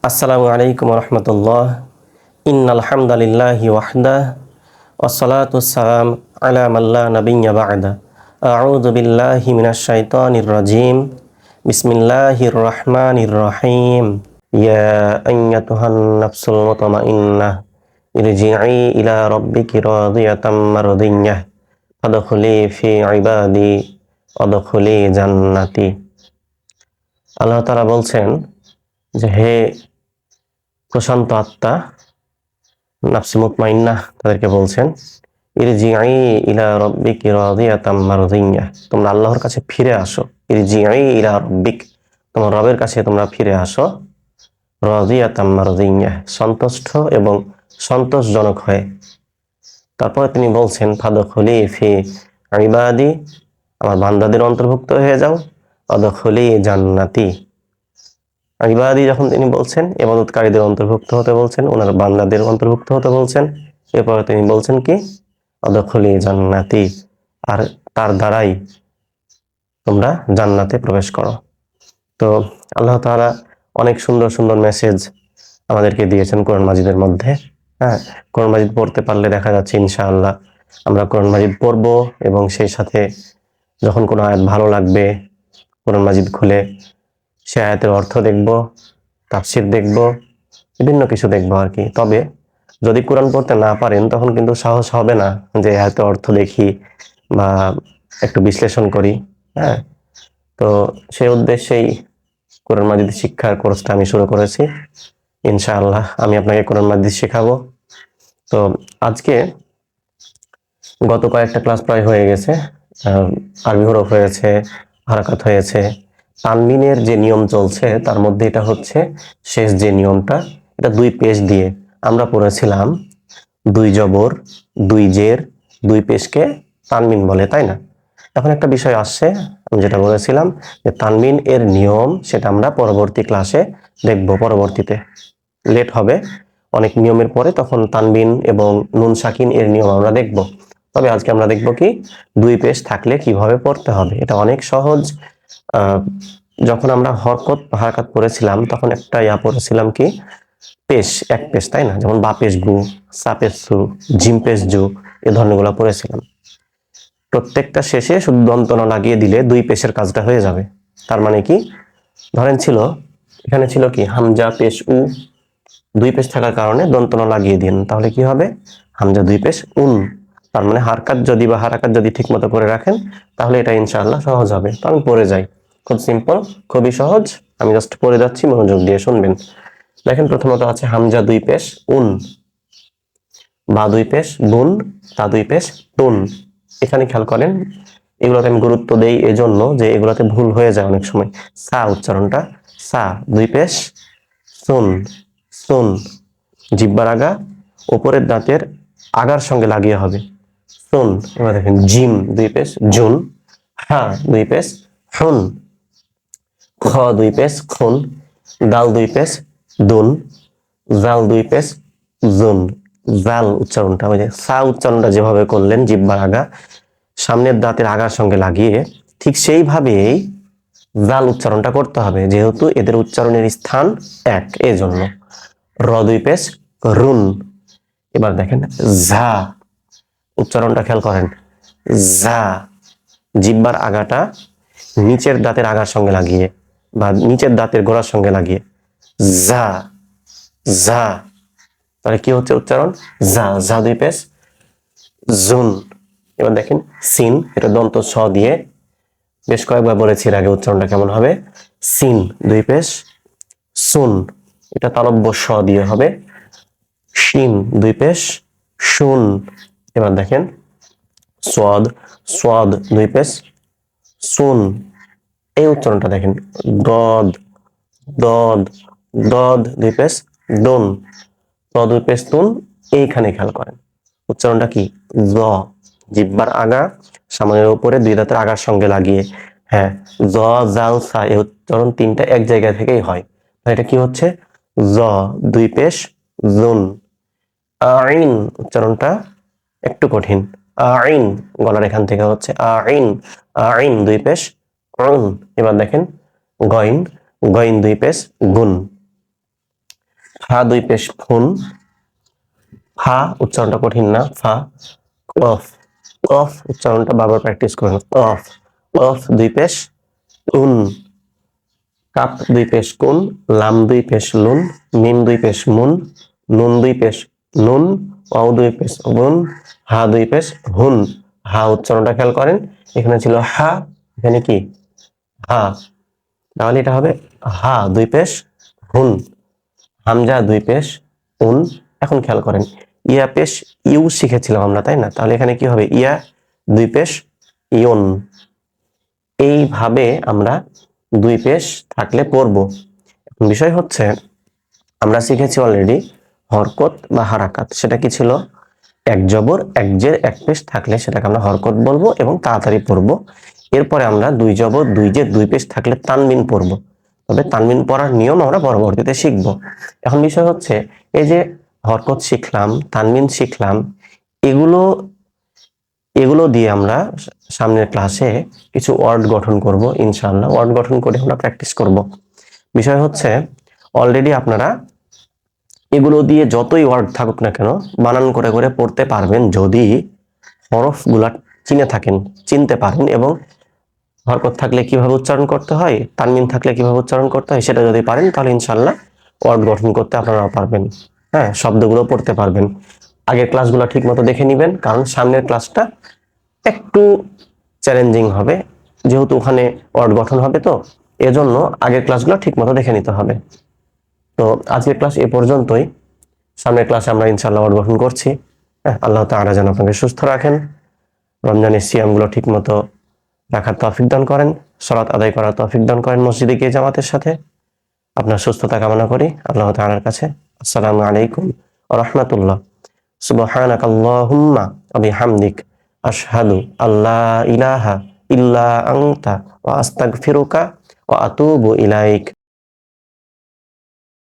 আসসালামু আলাইকুম রহমতুল্লাহ। ইন্নাল হামদালিল্লাহি ওয়াহদা ওয়াসসালাতু ওয়াসসালাম আলা মাল্লা নাবিয়্যা বা'দা। আউযু বিল্লাহি মিনাশ শাইতানির রাজীম। বিসমিল্লাহির রহমানির রহিম। ইয়া আইয়াতুহান নাফসুল মুতমাইন্নাহ ইরজিই ইলা রাব্বিকি রাদিয়াতাম মারদিয়্যাহ ফাদখুলি ফি ইবাদি ওয়াদখুলি জান্নাতি। আল্লাহ তাআলা বলছেন যে হে প্রশান্ত আত্মা, নাফসে মুতমাইন্নাহ তাদেরকে বলছেন, ইরজিই ইলা রাব্বিকি রাদিয়াতাম মারদিয়্যাহ, তোমরা আল্লাহর কাছে ফিরে আসো। ইরজিই ইলা রাব্বিক, তোমার রবের কাছে তোমরা ফিরে আসো। রাদিয়াতাম মারদিয়্যাহ, সন্তুষ্ট এবং সন্তোষজনক হয়ে। তারপরে তিনি বলছেন, ফাদখুলি ফি ইবাদি, আমার বান্দাদের অন্তর্ভুক্ত হয়ে যাও। ওয়াদখুলি জান্নাতি, ইবাদি যখন তিনি বলছেন ইবাদতকারীদের অন্তর্ভুক্ত হতে বলছেন, ওনার বান্দাদের অন্তর্ভুক্ত হতে বলছেন। এরপরে তিনি বলছেন কি, আদখুলি জান্নাতি, আর তার দ্বারাই তোমরা জান্নাতে প্রবেশ করো। তো আল্লাহ তাআলা অনেক সুন্দর সুন্দর মেসেজ আমাদেরকে দিয়েছেন কোরআন মাজিদের মধ্যে। হ্যাঁ, কোরআন মাজিদ পড়তে পারলে দেখা যাচ্ছে ইনশাআল্লাহ আমরা কোরআন মাজিদ পড়বো, এবং সেই সাথে যখন কোনো আয়াত ভালো লাগবে কোরআন মাজিদ খুলে সে আয়াতের অর্থ দেখব, তাফসির দেখব, বিভিন্ন কিছু দেখব আর কি। তবে যদি কোরআন পড়তে না পারেন তখন কিন্তু সাহস হবে না যে আয়াতের অর্থ দেখি বা একটু বিশ্লেষণ করি। হ্যাঁ, তো সেই উদ্দেশ্যেই কোরআন মাজিদ শিক্ষার কোর্সটা আমি শুরু করেছি। ইনশাআল্লাহ আমি আপনাকে কোরআন মাজিদ শেখাবো। তো আজকে গত কয়েকটা ক্লাস প্রায় হয়ে গেছে, আরবি হরফ হয়েছে, হারাকাত হয়েছে, তানবিনের যে নিয়ম চলছে তার মধ্যে এটা হচ্ছে শেষ যে নিয়মটা, এটা দুই পেশ দিয়ে আমরা পড়েছিলাম। দুই জবর, দুই জের, দুই পেশকে তানবিন বলে, তাই না? এখন একটা বিষয় আসছে, আমি যেটা বলেছিলাম যে তানবিন এর নিয়ম, সেটা আমরা পরবর্তী ক্লাসে দেখব। পরবর্তীতে লেট হবে অনেক নিয়মের পরে, তখন তানবিন এবং নুন সাকিন এর নিয়ম আমরা দেখব। তবে আজকে আমরা দেখব কি দুই পেশ থাকলে কিভাবে পড়তে হবে। এটা অনেক সহজ। যখন আমরা হরকত হারাকাত পড়েছিলাম তখন একটা পড়েছিলাম কি, পেশ, এক পেশ, তাই না? যেমন বা পেশ গু, সা পেশ সু, জিম পেশ জু, এ ধরনেরগুলো পড়েছিলাম। প্রত্যেকটা শেষে শুধু দন্তনা লাগিয়ে দিলে দুই পেশের কাজটা হয়ে যাবে। তার মানে কি, ধরেন ছিল এখানে ছিল কি হামজা পেশ উ, দুই পেশ থাকার কারণে দন্তনা লাগিয়ে দিন, তাহলে কি হবে হামজা দুই পেশ উন। তার মানে হারকাত যদি বা হারাকাত যদি ঠিক মতো করে রাখেন তাহলে এটা ইনশাআল্লাহ সহজ হবে। তো আমি পড়ে যাই, খুব সিম্পল, খুবই সহজ। আমি জাস্ট পড়ে যাচ্ছি, মনোযোগ দিয়ে শুনবেন। দেখেন, প্রথমত আছে হামজা দুই পেশ উন, বা দুই পেশ বুন, তা দুই পেশ তুন। এখানে খেয়াল করেন, এগুলোতে আমি গুরুত্ব দেই এজন্য যে এগুলোতে ভুল হয়ে যায় অনেক সময়। সা উচ্চারণটা, সা দুই পেশ সুন, সুন, জিহ্বার আগা উপরের দাঁতের আগার সঙ্গে লাগিয়ে হবে, সুন। এবার দেখেন জিম দুই পেশ জুন, হা দুই পেশ হুন, খ দুই পেশ খুন, দাল দুই পেশ দুন, জাল দুই পেশ জুন। জাল উচ্চারণটা ওই যে সা উচ্চারণটা যেভাবে করলেন জিহ্বার আগা সামনের দাঁতের আগার সঙ্গে লাগিয়ে, ঠিক সেইভাবেই জাল উচ্চারণটা করতে হবে, যেহেতু এদের উচ্চারণের স্থান এক, এজন্য। র দুই পেশ রুন। এবার দেখেন ঝা উচ্চারণটা খেয়াল করেন, ঝা, জিহ্বার আগাটা নিচের দাঁতের আগার সঙ্গে লাগিয়ে বা নিচের দাঁতের গোড়ার সঙ্গে লাগিয়ে, ঝা, ঝা। তাহলে কি হচ্ছে উচ্চারণ, ঝা, ঝা দুই পেশ জুন। এবার দেখেন সিন, এটা দন্ত স দিয়ে বেশ কয়েকবার বলেছি এর আগে উচ্চারণটা কেমন হবে। সিন দুই পেশ সুন, এটা তালব্য স দিয়ে হবে। শিন দুই পেশ শুন। এবার দেখেন সোয়াদ, সোয়াদ দুই পেশ সুন। এই উচ্চারণটা দেখেন, দদ, দদ, দদ দুই পেশ দুন, দ দুই পেশ তুন। এইখানে খেয়াল করেন উচ্চারণটা কি, জ, জিহ্বার আগা সামনের উপরে দুই দাঁতের আগার সঙ্গে লাগিয়ে। হ্যাঁ, জ জাল সা, এই উচ্চারণ তিনটা এক জায়গা থেকেই হয়। এটা কি হচ্ছে, জ দুই পেশ জুন। আইন উচ্চারণটা একটু কঠিন, আইন, গলার এখান থেকে হচ্ছে আইন, আইন দুই পেশ উন। এবার দেখেন গইন, গইন দুই পেশ গুন। ফা দুই পেশ ফুন, ফা উচ্চারণটা কঠিন না, ফা। কফ, কফ উচ্চারণটা বারবার প্র্যাকটিস করেন, কফ। কফ দুই পেশ উন, কাপ দুই পেশ কুন, লাম দুই পেশ লুন, মিম দুই পেশ মুন, নুন দুই পেশ নুন, ওয়াও দুই পেশ উন, হা দুই পেশ হুন। হা উচ্চারণটা খেয়াল করেন, এখানে ছিল হা, এখানে কি হা, তাহলে এটা হবে হা দুই পেশ হুন, হামজা দুই পেশ উন। এখন খেয়াল করেন, ইয়া পেশ ইউ শিখেছিলাম আমরা, তাই না? তাহলে এখানে কি হবে, ইয়া দুই পেশ ইয়ন। এইভাবে আমরা দুই পেশ থাকলে পড়বো। বিষয় হচ্ছে আমরা শিখেছি অলরেডি হরকত বা হারাকাত। সেটা কি ছিল? এক জবর এক জের এক পেশ থাকলে সেটাকে আমরা হরকত বলবো এবং তাড়াতাড়ি পড়বো। এরপরে আমরা দুই জবর দুই জের দুই পেশ থাকলে তানবিন পড়বো। তবে তানবিন পড়ার নিয়ম আমরা পরবর্তীতে শিখবো। এখন বিষয় হচ্ছে এই যে হরকত শিখলাম, তানবিন শিখলাম, এগুলো এগুলো দিয়ে আমরা সামনের ক্লাসে কিছু ওয়ার্ড গঠন করব ইনশাআল্লাহ। ওয়ার্ড গঠন করে আমরা প্র্যাকটিস করব। বিষয় হচ্ছে অলরেডি আপনারা এগুলো দিয়ে যতই ওয়ার্ড থাকুক না কেন বানান করে করে পড়তে পারবেন, যদি হরফগুলা চিনতে পারেন এবং হরকত থাকলে কিভাবে উচ্চারণ করতে হয়, তানবিন থাকলে কিভাবে উচ্চারণ করতে হয় সেটা যদি পারেন, তাহলে ইনশাআল্লাহ ওয়ার্ড গঠন করতে আপনারাও পারবেন। হ্যাঁ, শব্দগুলো পড়তে পারবেন। আগের ক্লাসগুলো ঠিক মতো দেখে নিবেন, কারণ সামনের ক্লাসটা একটু চ্যালেঞ্জিং হবে, যেহেতু ওখানে ওয়ার্ড গঠন হবে, তো এজন্য আগের ক্লাসগুলো ঠিক মতো দেখে নিতে হবে। তো আজকের ক্লাস এ পর্যন্তই। সামনের ক্লাসে আমরা ইনশাআল্লাহ ওয়ার্ড গঠন করছি। হ্যাঁ, আল্লাহ তাআলা যেন আপনাকে সুস্থ রাখেন, রমজানের সিয়ামগুলো ঠিক মতো রাখার তৌফিক দান করেন, সালাত আদায় করার তৌফিক দান করেন মসজিদে গিয়ে জামাতের সাথে। আপনার সুস্থতা কামনা করি আল্লাহ তাআলার কাছে। আসসালামু আলাইকুম ওয়া রাহমাতুল্লাহ। সুবহানাকাল্লাহুম্মা ওয়া বিহামদিক আশহাদু আল্লা ইলাহা ইল্লা আনতা ওয়া আস্তাগফিরুকা ওয়া আতুবু ইলাইক।